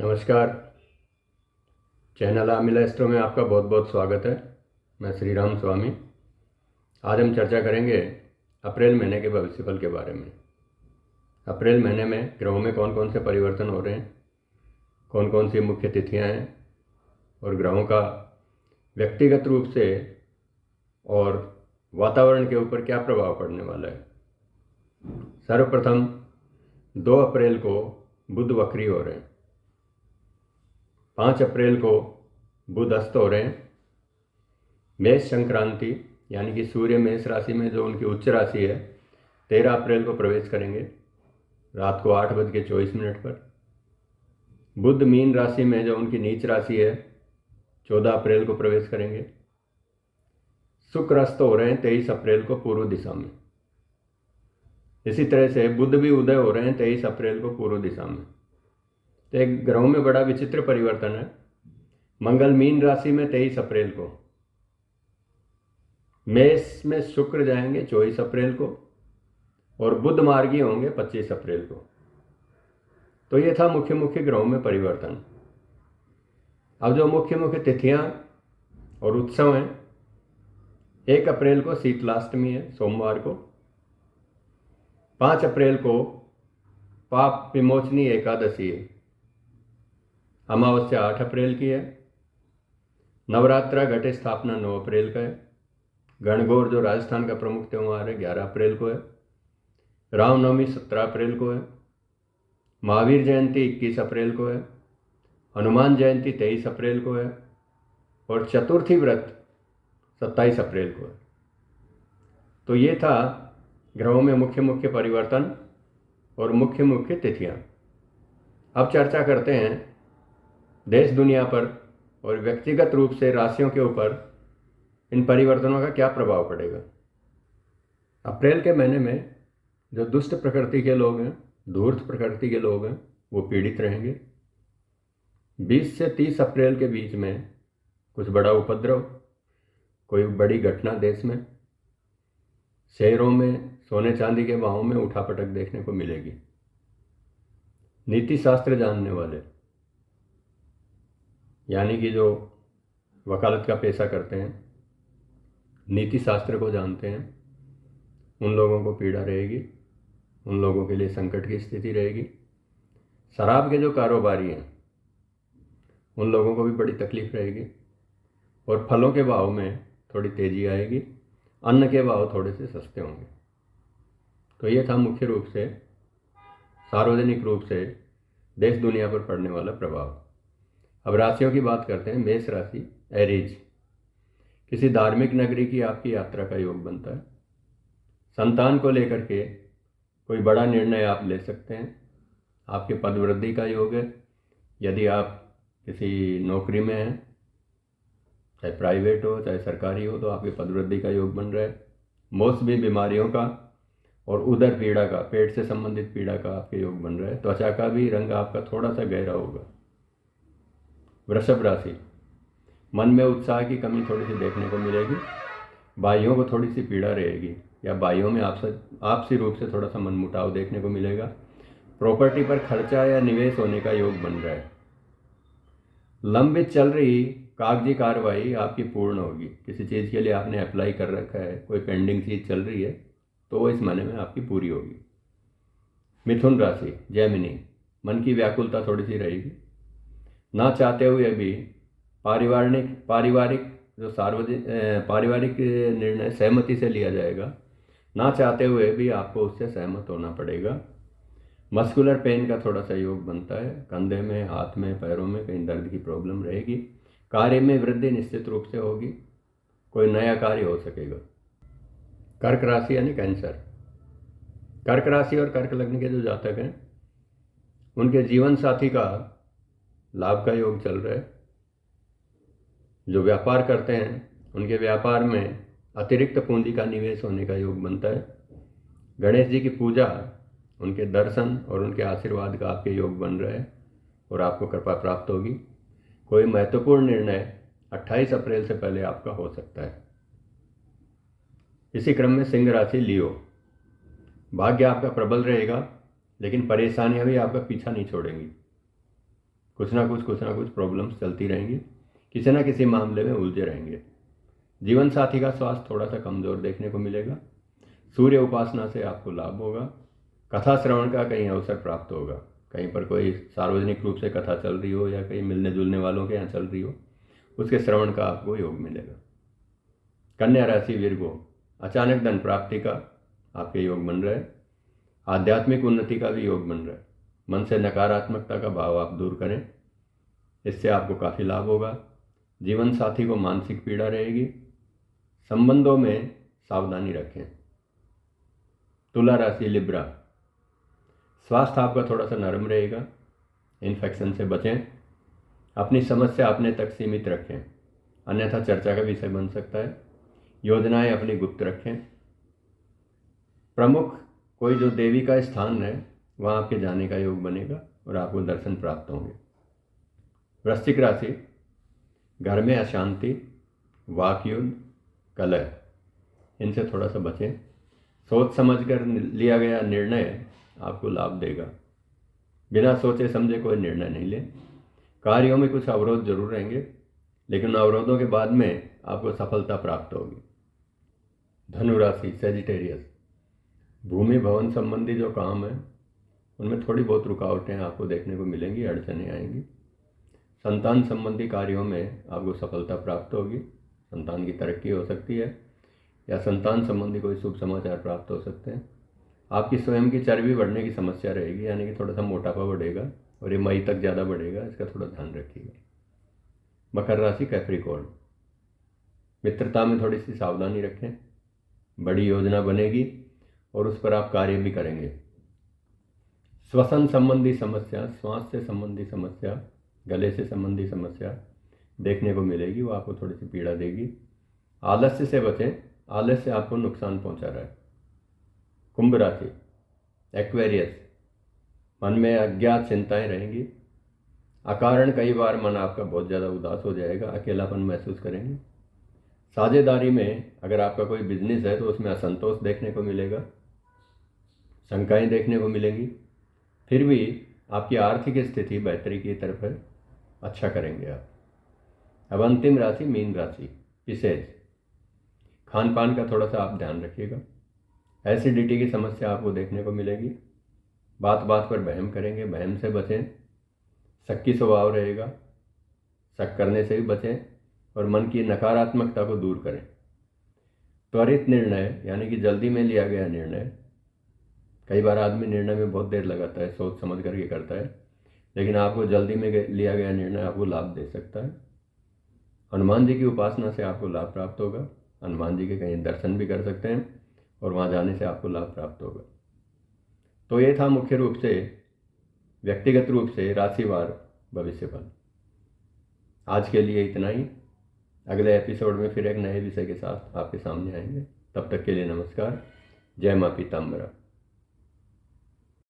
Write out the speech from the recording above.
नमस्कार। Channel आमिला astro में आपका बहुत बहुत स्वागत है। मैं श्री राम स्वामी। आज हम चर्चा करेंगे अप्रैल महीने के भविष्यफल के बारे में। अप्रैल महीने में ग्रहों में कौन कौन से परिवर्तन हो रहे हैं, कौन कौन सी मुख्य तिथियां हैं और ग्रहों का व्यक्तिगत रूप से और वातावरण के ऊपर क्या प्रभाव पड़ने वाला है। सर्वप्रथम 2 अप्रैल को बुध वक्री हो रहे हैं। 5 अप्रैल को बुध अस्त हो रहे हैं। मेष संक्रांति यानी कि सूर्य मेष राशि में जो उनकी उच्च राशि है 13 अप्रैल को प्रवेश करेंगे रात को 8:24 पर। बुध मीन राशि में जो उनकी नीच राशि है 14 अप्रैल को प्रवेश करेंगे। शुक्र अस्त हो रहे हैं 23 अप्रैल को पूर्व दिशा में। इसी तरह से बुध भी उदय हो रहे हैं 23 अप्रैल को पूर्व दिशा में। तो एक ग्रहों में बड़ा विचित्र परिवर्तन है। मंगल मीन राशि में 23 अप्रैल को, मेष में शुक्र जाएंगे 24 अप्रैल को और बुध मार्गी होंगे 25 अप्रैल को। तो ये था मुख्य मुख्य ग्रहों में परिवर्तन। अब जो मुख्य मुख्य तिथियां और उत्सव हैं, 1 अप्रैल को शीतलाष्टमी है सोमवार को। 5 अप्रैल को पाप विमोचनी एकादशी है। अमावस्या 8 अप्रैल की है। नवरात्रा घट स्थापना 9 अप्रैल का है। गणगौर जो राजस्थान का प्रमुख त्यौहार है 11 अप्रैल को है। रामनवमी 17 अप्रैल को है। महावीर जयंती 21 अप्रैल को है। हनुमान जयंती 23 अप्रैल को है और चतुर्थी व्रत 27 अप्रैल को है। तो ये था ग्रहों में मुख्य मुख्य परिवर्तन और मुख्य मुख्य तिथियां। अब चर्चा करते हैं देश दुनिया पर और व्यक्तिगत रूप से राशियों के ऊपर इन परिवर्तनों का क्या प्रभाव पड़ेगा। अप्रैल के महीने में जो दुष्ट प्रकृति के लोग हैं, धूर्त प्रकृति के लोग हैं, वो पीड़ित रहेंगे। 20 से 30 अप्रैल के बीच में कुछ बड़ा उपद्रव, कोई बड़ी घटना देश में, शहरों में सोने चांदी के भावों में उठापटक देखने को मिलेगी। नीति शास्त्र जानने वाले यानी कि जो वकालत का पेशा करते हैं, नीति शास्त्र को जानते हैं, उन लोगों को पीड़ा रहेगी, उन लोगों के लिए संकट की स्थिति रहेगी। शराब के जो कारोबारी हैं उन लोगों को भी बड़ी तकलीफ रहेगी और फलों के भाव में थोड़ी तेजी आएगी। अन्न के भाव थोड़े से सस्ते होंगे। तो ये था मुख्य रूप से सार्वजनिक रूप से देश दुनिया पर पड़ने वाला प्रभाव। अब राशियों की बात करते हैं। मेष राशि एरीज, किसी धार्मिक नगरी की आपकी यात्रा का योग बनता है। संतान को लेकर के कोई बड़ा निर्णय आप ले सकते हैं। आपके पदवृद्धि का योग है। यदि आप किसी नौकरी में हैं, चाहे प्राइवेट हो चाहे सरकारी हो, तो आपके पदवृद्धि का योग बन रहा है। मौसमी बीमारियों का और उदर पीड़ा का, पेट से संबंधित पीड़ा का आपके योग बन रहा है। त्वचा का भी रंग आपका थोड़ा सा गहरा होगा। वृषभ राशि, मन में उत्साह की कमी थोड़ी सी देखने को मिलेगी। भाइयों को थोड़ी सी पीड़ा रहेगी या भाइयों में आपसी रूप से थोड़ा सा मनमुटाव देखने को मिलेगा। प्रॉपर्टी पर खर्चा या निवेश होने का योग बन रहा है। लंबित चल रही कागजी कार्रवाई आपकी पूर्ण होगी। किसी चीज़ के लिए आपने अप्लाई कर रखा है, कोई पेंडिंग चीज़ चल रही है, तो वो इस महीने में आपकी पूरी होगी। मिथुन राशि जेमिनी, मन की व्याकुलता थोड़ी सी रहेगी। ना चाहते हुए भी पारिवारिक जो पारिवारिक निर्णय सहमति से लिया जाएगा। ना चाहते हुए भी आपको उससे सहमत होना पड़ेगा। मस्कुलर पेन का थोड़ा सा योग बनता है। कंधे में, हाथ में, पैरों में कहीं दर्द की प्रॉब्लम रहेगी। कार्य में वृद्धि निश्चित रूप से होगी। कोई नया कार्य हो सकेगा। कर्क राशि यानी कैंसर, कर्क राशि और कर्क लग्न के जो जातक हैं उनके जीवन साथी का लाभ का योग चल रहा है। जो व्यापार करते हैं उनके व्यापार में अतिरिक्त पूंजी का निवेश होने का योग बनता है। गणेश जी की पूजा, उनके दर्शन और उनके आशीर्वाद का आपके योग बन रहा है और आपको कृपा प्राप्त होगी। कोई महत्वपूर्ण निर्णय 28 अप्रैल से पहले आपका हो सकता है। इसी क्रम में सिंह राशि लियो, भाग्य आपका प्रबल रहेगा लेकिन परेशानियां भी आपका पीछा नहीं छोड़ेंगी। कुछ ना कुछ प्रॉब्लम्स चलती रहेंगी, किसी ना किसी मामले में उलझे रहेंगे। जीवन साथी का स्वास्थ्य थोड़ा सा कमज़ोर देखने को मिलेगा। सूर्य उपासना से आपको लाभ होगा। कथा श्रवण का कहीं अवसर प्राप्त होगा, कहीं पर कोई सार्वजनिक रूप से कथा चल रही हो या कहीं मिलने जुलने वालों के यहाँ चल रही हो, उसके श्रवण का आपको योग मिलेगा। कन्या राशि वीरगो, अचानक धन प्राप्ति का आपके योग बन रहे हैं। आध्यात्मिक उन्नति का भी योग बन रहा है। मन से नकारात्मकता का भाव आप दूर करें, इससे आपको काफ़ी लाभ होगा। जीवन साथी को मानसिक पीड़ा रहेगी। संबंधों में सावधानी रखें। तुला राशि लिब्रा, स्वास्थ्य आपका थोड़ा सा नरम रहेगा। इन्फेक्शन से बचें। अपनी समस्या अपने तक सीमित रखें, अन्यथा चर्चा का विषय बन सकता है। योजनाएं अपनी गुप्त रखें। प्रमुख कोई जो देवी का स्थान है वहाँ आपके जाने का योग बनेगा और आपको दर्शन प्राप्त होंगे। वृश्चिक राशि, घर में अशांति, वाकयुद्ध, कलह, इनसे थोड़ा सा बचें। सोच समझकर लिया गया निर्णय आपको लाभ देगा। बिना सोचे समझे कोई निर्णय नहीं लें। कार्यों में कुछ अवरोध जरूर रहेंगे, लेकिन अवरोधों के बाद में आपको सफलता प्राप्त होगी। धनु राशि सेजिटेरियस, भूमि भवन संबंधी जो काम है उनमें थोड़ी बहुत रुकावटें आपको देखने को मिलेंगी, अड़चनें आएंगी। संतान संबंधी कार्यों में आपको सफलता प्राप्त होगी। संतान की तरक्की हो सकती है या संतान संबंधी कोई शुभ समाचार प्राप्त हो सकते हैं। आपकी स्वयं की चर्बी बढ़ने की समस्या रहेगी, यानी कि थोड़ा सा मोटापा बढ़ेगा और ये मई तक ज़्यादा बढ़ेगा, इसका थोड़ा ध्यान रखिएगा। मकर राशि कैप्रिकॉर्न, मित्रता में थोड़ी सी सावधानी रखें। बड़ी योजना बनेगी और उस पर आप कार्य भी करेंगे। श्वसन संबंधी समस्या, श्वास से संबंधी समस्या, गले से संबंधी समस्या देखने को मिलेगी, वो आपको थोड़ी सी पीड़ा देगी। आलस्य से बचें, आलस्य आपको नुकसान पहुंचा रहा है। कुंभ राशि एक्वेरियस, मन में अज्ञात चिंताएं रहेंगी। अकारण कई बार मन आपका बहुत ज़्यादा उदास हो जाएगा, अकेलापन महसूस करेंगे। साझेदारी में अगर आपका कोई बिजनेस है तो उसमें असंतोष देखने को मिलेगा, शंकाएं देखने को मिलेंगी। फिर भी आपकी आर्थिक स्थिति बेहतरी की तरफ है, अच्छा करेंगे आप। अब अंतिम राशि मीन राशि पिसेज, खान पान का थोड़ा सा आप ध्यान रखिएगा। एसिडिटी की समस्या आपको देखने को मिलेगी। बात बात पर वहम करेंगे, वहम से बचें। शक्की स्वभाव रहेगा, शक करने से भी बचें और मन की नकारात्मकता को दूर करें। त्वरित निर्णय यानी कि जल्दी में लिया गया निर्णय, कई बार आदमी निर्णय में बहुत देर लगाता है, सोच समझ करके करता है, लेकिन आपको जल्दी में लिया गया निर्णय आपको लाभ दे सकता है। हनुमान जी की उपासना से आपको लाभ प्राप्त होगा। हनुमान जी के कहीं दर्शन भी कर सकते हैं और वहाँ जाने से आपको लाभ प्राप्त होगा। तो ये था मुख्य रूप से व्यक्तिगत रूप से राशिवार भविष्यफल। आज के लिए इतना ही। अगले एपिसोड में फिर एक नए विषय के साथ आपके सामने आएंगे। तब तक के लिए नमस्कार। जय माँ पीताम्बरा।